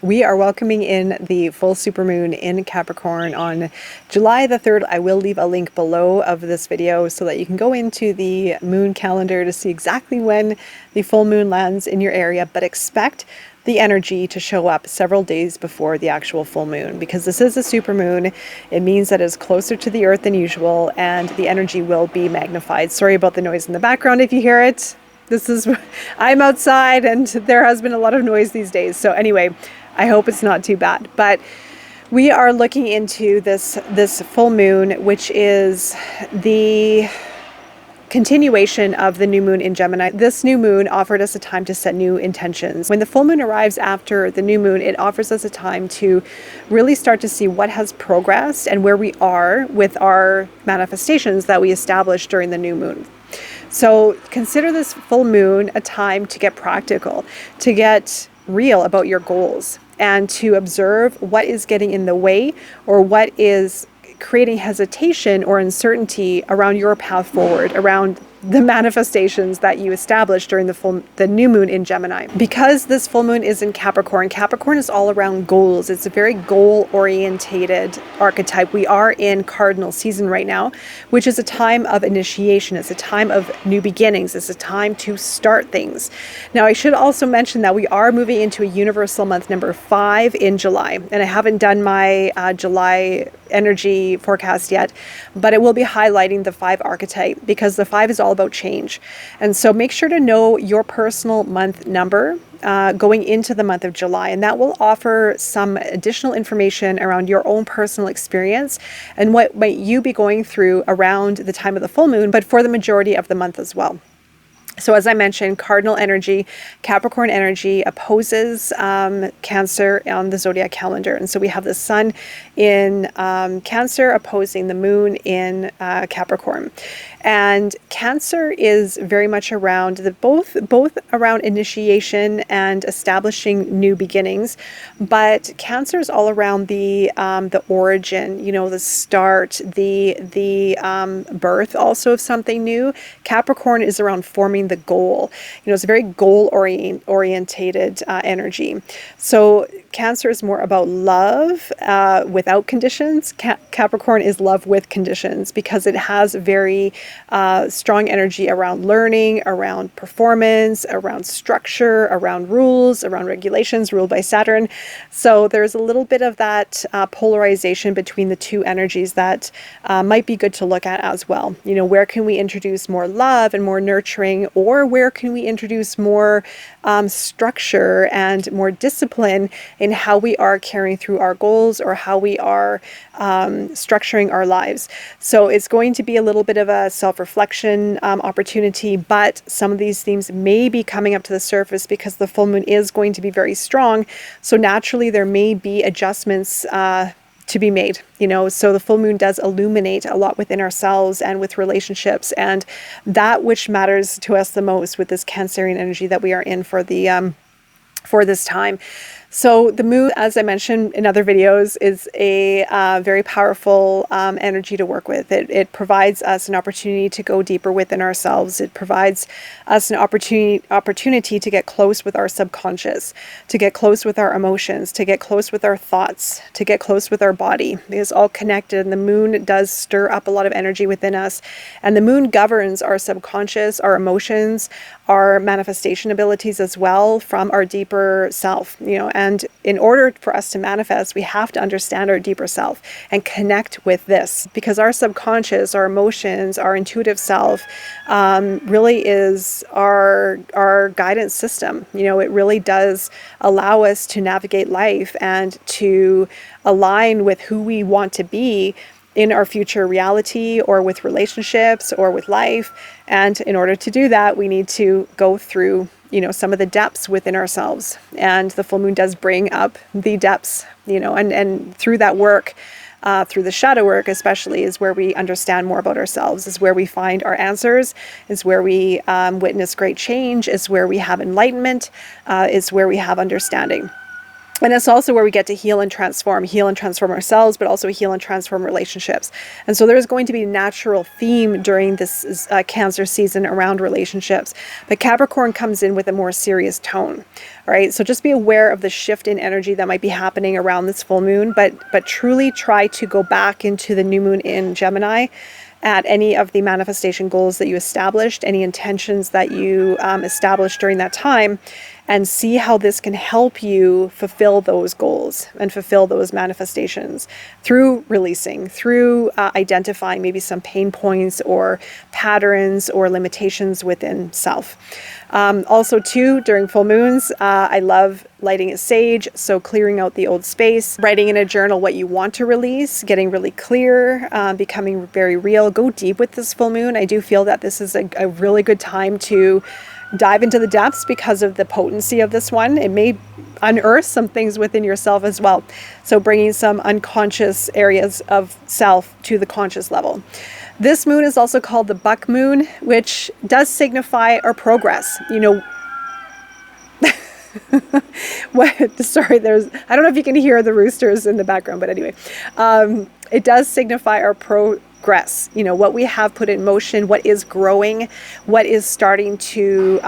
We are welcoming in the full supermoon in Capricorn on July the 3rd. I will leave a link below of this video so that you can go into the moon calendar to see exactly when the full moon lands in your area, but expect the energy to show up several days before the actual full moon. Because this is a supermoon, it means that it's closer to the earth than usual and the energy will be magnified. Sorry about the noise in the background if you hear it. I'm outside and there has been a lot of noise these days. So anyway, I hope it's not too bad. But we are looking into this full moon, which is the continuation of the new moon in Gemini. This new moon offered us a time to set new intentions. When the full moon arrives after the new moon, it offers us a time to really start to see what has progressed and where we are with our manifestations that we established during the new moon. So consider this full moon a time to get practical, to get real about your goals, and to observe what is getting in the way or what is creating hesitation or uncertainty around your path forward, around the manifestations that you established during the new moon in Gemini. Because this full moon is in Capricorn, Capricorn is all around goals. It's a very goal-orientated archetype. We are in cardinal season right now, which is a time of initiation. It's a time of new beginnings. It's a time to start things. Now, I should also mention that we are moving into a universal month number 5 in July, and I haven't done my July energy forecast yet, but it will be highlighting the 5 archetype because the 5 is all about change. And so make sure to know your personal month number going into the month of July, and that will offer some additional information around your own personal experience and what might you be going through around the time of the full moon, but for the majority of the month as well. So as I mentioned, cardinal energy, Capricorn energy opposes Cancer on the zodiac calendar. And so we have the sun in Cancer opposing the moon in Capricorn. And Cancer is very much around both around initiation and establishing new beginnings, but Cancer is all around the origin, the start, the birth also of something new. Capricorn is around forming the goal. It's a very goal orientated energy. So Cancer is more about love without conditions. Capricorn is love with conditions because it has very strong energy around learning, around performance, around structure, around rules, around regulations, ruled by Saturn. So there's a little bit of that polarization between the two energies that might be good to look at as well. Where can we introduce more love and more nurturing, or where can we introduce more structure and more discipline in how we are carrying through our goals or how we are structuring our lives. So it's going to be a little bit of a self-reflection opportunity, but some of these themes may be coming up to the surface because the full moon is going to be very strong. So naturally there may be adjustments to be made, so the full moon does illuminate a lot within ourselves and with relationships and that which matters to us the most with this Cancerian energy that we are in for this time. So the moon, as I mentioned in other videos, is a very powerful energy to work with. It provides us an opportunity to go deeper within ourselves. It provides us an opportunity to get close with our subconscious, to get close with our emotions, to get close with our thoughts, to get close with our body. It is all connected, and the moon does stir up a lot of energy within us. And the moon governs our subconscious, our emotions, our manifestation abilities as well from our deeper self, and in order for us to manifest, we have to understand our deeper self and connect with this, because our subconscious, our emotions, our intuitive self really is our guidance system. It really does allow us to navigate life and to align with who we want to be in our future reality or with relationships or with life. And in order to do that, we need to go through some of the depths within ourselves. And the full moon does bring up the depths, and through that work, through the shadow work especially, is where we understand more about ourselves, is where we find our answers, is where we witness great change, is where we have enlightenment, is where we have understanding. And that's also where we get to heal and transform ourselves, but also heal and transform relationships. And so there's going to be a natural theme during this Cancer season around relationships. But Capricorn comes in with a more serious tone. All right, so just be aware of the shift in energy that might be happening around this full moon, but truly try to go back into the new moon in Gemini at any of the manifestation goals that you established, any intentions that you established during that time, and see how this can help you fulfill those goals and fulfill those manifestations through releasing, through identifying maybe some pain points or patterns or limitations within self. Also too, during full moons, I love lighting a sage, so clearing out the old space, writing in a journal what you want to release, getting really clear, becoming very real. Go deep with this full moon. I do feel that this is a really good time to dive into the depths because of the potency of this one. It may unearth some things within yourself as well. So bringing some unconscious areas of self to the conscious level. This moon is also called the buck moon, which does signify our progress. You know, sorry, I don't know if you can hear the roosters in the background, but anyway, it does signify our progress, you know, what we have put in motion, what is growing, what is starting to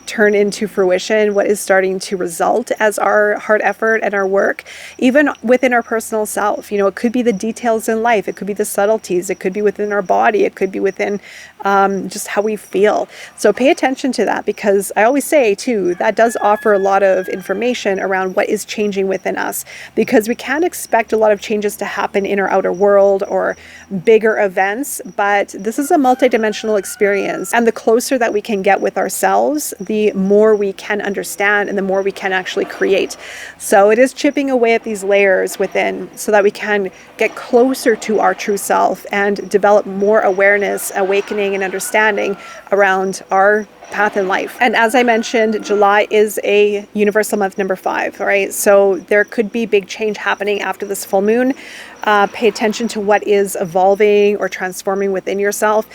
turn into fruition, what is starting to result as our hard effort and our work, even within our personal self. You know, it could be the details in life, it could be the subtleties, it could be within our body, it could be within just how we feel. So pay attention to that, because I always say too, that does offer a lot of information around what is changing within us, because we can't expect a lot of changes to happen in our outer world or bigger events, but this is a multidimensional experience, and the closer that we can get with ourselves, the more we can understand and the more we can actually create. So it is chipping away at these layers within so that we can get closer to our true self and develop more awareness, awakening, and understanding around our path in life. And as I mentioned, July is a universal month number 5, all right? So there could be big change happening after this full moon. Pay attention to what is evolving or transforming within yourself.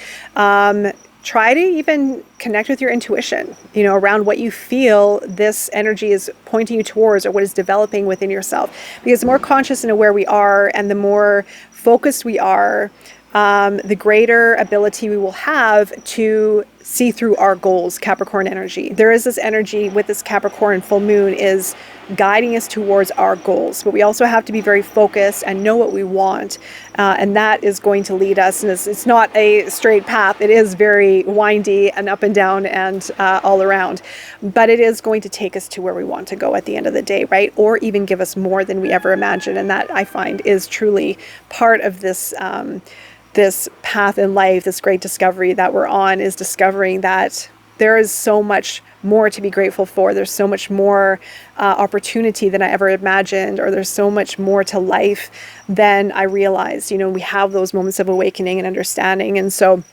Try to even connect with your intuition, you know, around what you feel this energy is pointing you towards or what is developing within yourself. Because the more conscious and aware we are and the more focused we are, the greater ability we will have to see through our goals, Capricorn energy. There is this energy with this Capricorn full moon is guiding us towards our goals, but we also have to be very focused and know what we want, and that is going to lead us. And it's not a straight path. It is very windy and up and down and all around, but it is going to take us to where we want to go at the end of the day, right? Or even give us more than we ever imagined. And that, I find, is truly part of this this path in life, this great discovery that we're on, is discovering that there is so much more to be grateful for. There's so much more opportunity than I ever imagined, or there's so much more to life than I realized. You know, we have those moments of awakening and understanding. And so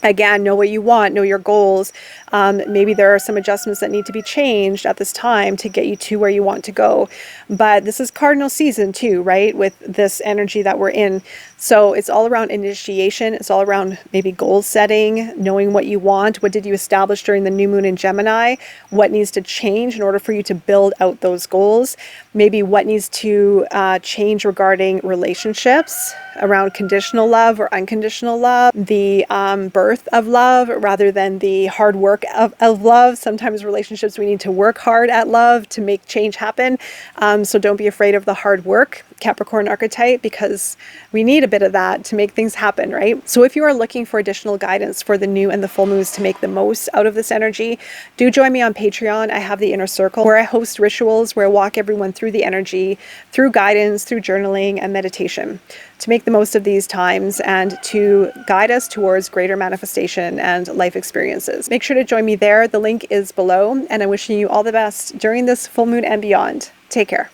again, know what you want, know your goals. Maybe there are some adjustments that need to be changed at this time to get you to where you want to go. But this is cardinal season too, right? With this energy that we're in. So it's all around initiation. It's all around maybe goal setting, knowing what you want. What did you establish during the new moon in Gemini? What needs to change in order for you to build out those goals? Maybe what needs to change regarding relationships, around conditional love or unconditional love, the birth of love rather than the hard work of love. Sometimes relationships, we need to work hard at love to make change happen. So don't be afraid of the hard work, Capricorn archetype, because we need a bit of that to make things happen, right? So if you are looking for additional guidance for the new and the full moons to make the most out of this energy, do join me on Patreon. I have the Inner Circle where I host rituals where I walk everyone through the energy, through guidance, through journaling and meditation, to make the most of these times and to guide us towards greater manifestation and life experiences. Make sure to join me there. The link is below, and I'm wishing you all the best during this full moon and beyond. Take care.